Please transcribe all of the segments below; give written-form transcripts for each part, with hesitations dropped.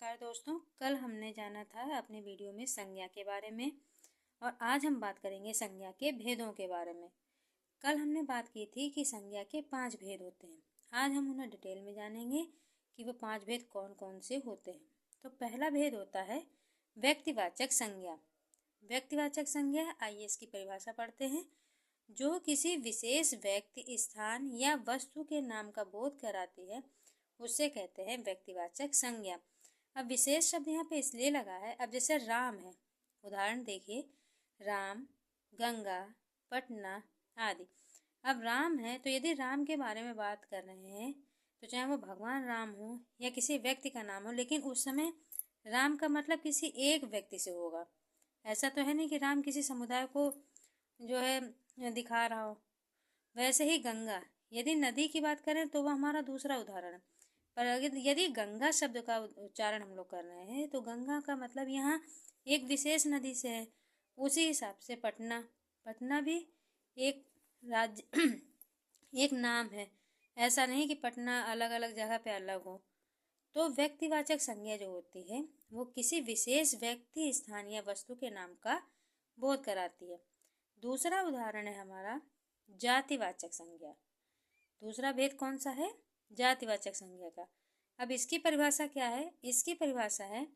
नमस्कार दोस्तों, कल हमने जाना था अपने वीडियो में संज्ञा के बारे में और आज हम बात करेंगे संज्ञा के भेदों के बारे में। कल हमने बात की थी कि संज्ञा के 5 भेद होते हैं। आज हम उन्हें डिटेल में जानेंगे कि वो 5 भेद कौन कौन से होते हैं। तो पहला भेद होता है व्यक्तिवाचक संज्ञा। व्यक्तिवाचक संज्ञा, आइए इसकी परिभाषा पढ़ते हैं। जो किसी विशेष व्यक्ति, स्थान या वस्तु के नाम का बोध कराती है उसे कहते हैं व्यक्तिवाचक संज्ञा। अब विशेष शब्द यहाँ पे इसलिए लगा है, अब जैसे राम है, उदाहरण देखिए, राम, गंगा, पटना आदि। अब राम है तो यदि राम के बारे में बात कर रहे हैं तो चाहे वो भगवान राम हो या किसी व्यक्ति का नाम हो, लेकिन उस समय राम का मतलब किसी एक व्यक्ति से होगा। ऐसा तो है नहीं कि राम किसी समुदाय को जो है दिखा रहा हो। वैसे ही गंगा, यदि नदी की बात करें तो वह हमारा दूसरा उदाहरण है। पर यदि गंगा शब्द का उच्चारण हम लोग कर रहे हैं तो गंगा का मतलब यहाँ एक विशेष नदी से है। उसी हिसाब से पटना, पटना भी एक राज्य एक नाम है। ऐसा नहीं कि पटना अलग अलग जगह पे अलग हो। तो व्यक्तिवाचक संज्ञा जो होती है वो किसी विशेष व्यक्ति, स्थान या वस्तु के नाम का बोध कराती है। दूसरा उदाहरण है हमारा जातिवाचक संज्ञा। दूसरा भेद कौन सा है? जातिवाचक संज्ञा का। अब इसकी परिभाषा क्या है? इसकी परिभाषा है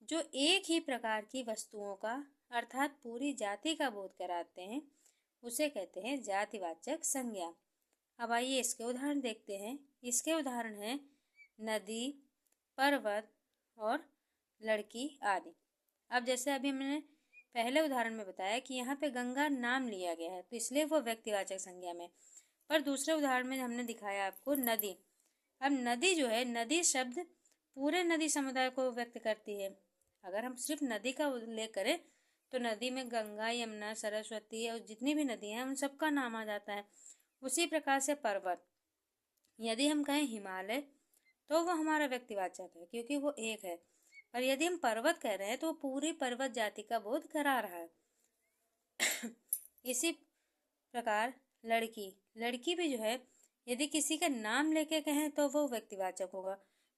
जो एक ही प्रकार की वस्तुओं का अर्थात पूरी जाति का बोध कराते हैं उसे कहते हैं जातिवाचक संज्ञा। अब आइए इसके उदाहरण देखते हैं। इसके उदाहरण हैं नदी, पर्वत और लड़की आदि। अब जैसे अभी मैंने पहले उदाहरण में बताया कि यहाँ पे गंगा नाम लिया गया है तो इसलिए वो व्यक्तिवाचक संज्ञा में। पर दूसरे उदाहरण में हमने दिखाया आपको नदी। अब नदी जो है, नदी शब्द पूरे नदी समुदाय को व्यक्त करती है। अगर हम सिर्फ नदी का उल्लेख करें तो नदी में गंगा, यमुना, सरस्वती और जितनी भी नदी हैं उन सबका नाम आ जाता है। उसी प्रकार से पर्वत, यदि हम कहें हिमालय तो वो हमारा व्यक्तिवाचक है क्योंकि वो एक है। पर यदि हम पर्वत कह रहे हैं तो पूरी पर्वत जाति का बोध करा रहा है। इसी प्रकार लड़की, लड़की भी जो है यदि किसी का नाम लेके कहें तो वो व्यक्तिवाचक होगा।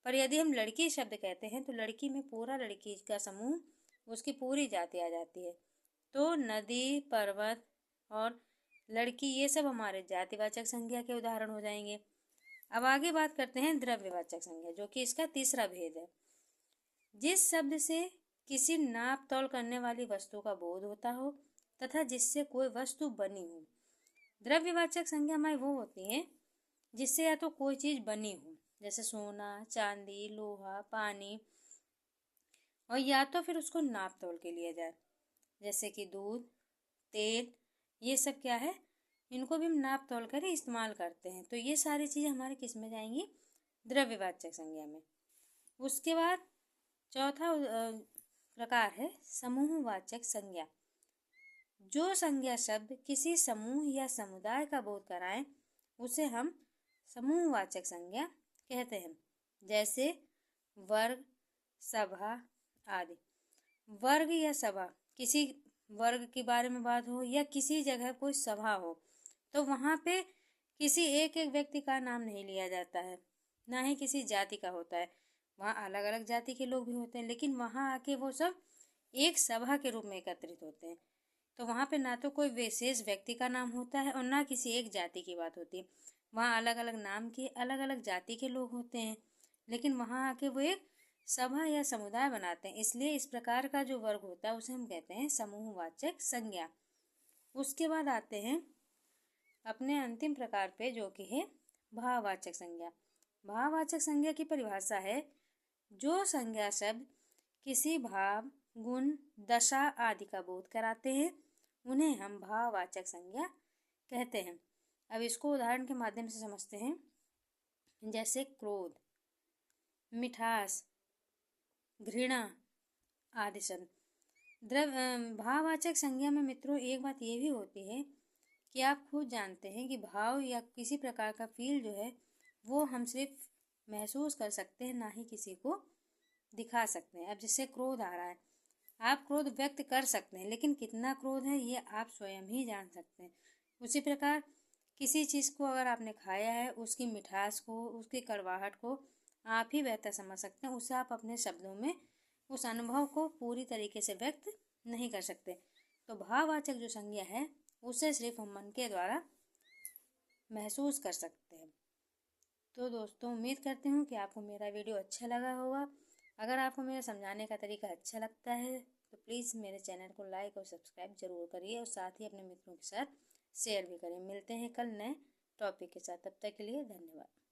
पर यदि हम लड़की शब्द कहते हैं तो लड़की में पूरा लड़की का समूह, उसकी पूरी जाति आ जाती है। तो नदी, पर्वत और लड़की ये सब हमारे जातिवाचक संज्ञा के उदाहरण हो जाएंगे। अब आगे बात करते हैं द्रव्यवाचक संज्ञा, जो कि इसका तीसरा भेद है। जिस शब्द से किसी नाप तौल करने वाली वस्तु का बोध होता हो तथा जिससे कोई वस्तु बनी हो। द्रव्यवाचक संज्ञा में वो होती है जिससे या तो कोई चीज बनी हो, जैसे सोना, चांदी, लोहा, पानी, और या तो फिर उसको नाप तोल के लिया जाए, जैसे कि दूध, तेल, ये सब क्या है, इनको भी हम नाप तोल कर ही इस्तेमाल करते हैं। तो ये सारी चीज़ें हमारे किस में जाएंगी? द्रव्यवाचक संज्ञा में। उसके बाद चौथा प्रकार है समूहवाचक संज्ञा। जो संज्ञा शब्द किसी समूह या समुदाय का बोध कराएं उसे हम समूहवाचक संज्ञा कहते हैं, जैसे वर्ग, सभा आदि। वर्ग या सभा, किसी वर्ग के बारे में बात हो या किसी जगह कोई सभा हो तो वहाँ पे किसी एक एक व्यक्ति का नाम नहीं लिया जाता है, ना ही किसी जाति का होता है। वहाँ अलग अलग जाति के लोग भी होते हैं लेकिन वहाँ आके वो सब एक सभा के रूप में एकत्रित होते हैं। तो वहाँ पे ना तो कोई विशेष व्यक्ति का नाम होता है और ना किसी एक जाति की बात होती है। वहाँ अलग अलग नाम के, अलग अलग जाति के लोग होते हैं लेकिन वहाँ आके वो एक सभा या समुदाय बनाते हैं। इसलिए इस प्रकार का जो वर्ग होता है उसे हम कहते हैं समूहवाचक संज्ञा। उसके बाद आते हैं अपने अंतिम प्रकार पे, जो कि है भाववाचक संज्ञा। भाववाचक संज्ञा की परिभाषा है जो संज्ञा शब्द किसी भाव, गुण, दशा आदि का बोध कराते हैं उन्हें हम भाववाचक संज्ञा कहते हैं। अब इसको उदाहरण के माध्यम से समझते हैं, जैसे क्रोध, मिठास, घृणा आदि सब। भाववाचक संज्ञा में मित्रों एक बात ये भी होती है कि आप खुद जानते हैं कि भाव या किसी प्रकार का फील जो है वो हम सिर्फ महसूस कर सकते हैं, ना ही किसी को दिखा सकते हैं। अब जैसे क्रोध आ रहा है, आप क्रोध व्यक्त कर सकते हैं लेकिन कितना क्रोध है ये आप स्वयं ही जान सकते हैं। उसी प्रकार किसी चीज़ को अगर आपने खाया है उसकी मिठास को, उसकी कड़वाहट को आप ही बेहतर समझ सकते हैं, उसे आप अपने शब्दों में उस अनुभव को पूरी तरीके से व्यक्त नहीं कर सकते। तो भाववाचक जो संज्ञा है उसे सिर्फ हम मन के द्वारा महसूस कर सकते हैं। तो दोस्तों, उम्मीद करती हूँ कि आपको मेरा वीडियो अच्छा लगा होगा। अगर आपको मेरा समझाने का तरीका अच्छा लगता है तो प्लीज़ मेरे चैनल को लाइक और सब्सक्राइब जरूर करिए और साथ ही अपने मित्रों के साथ शेयर भी करें। मिलते हैं कल नए टॉपिक के साथ, तब तक के लिए धन्यवाद।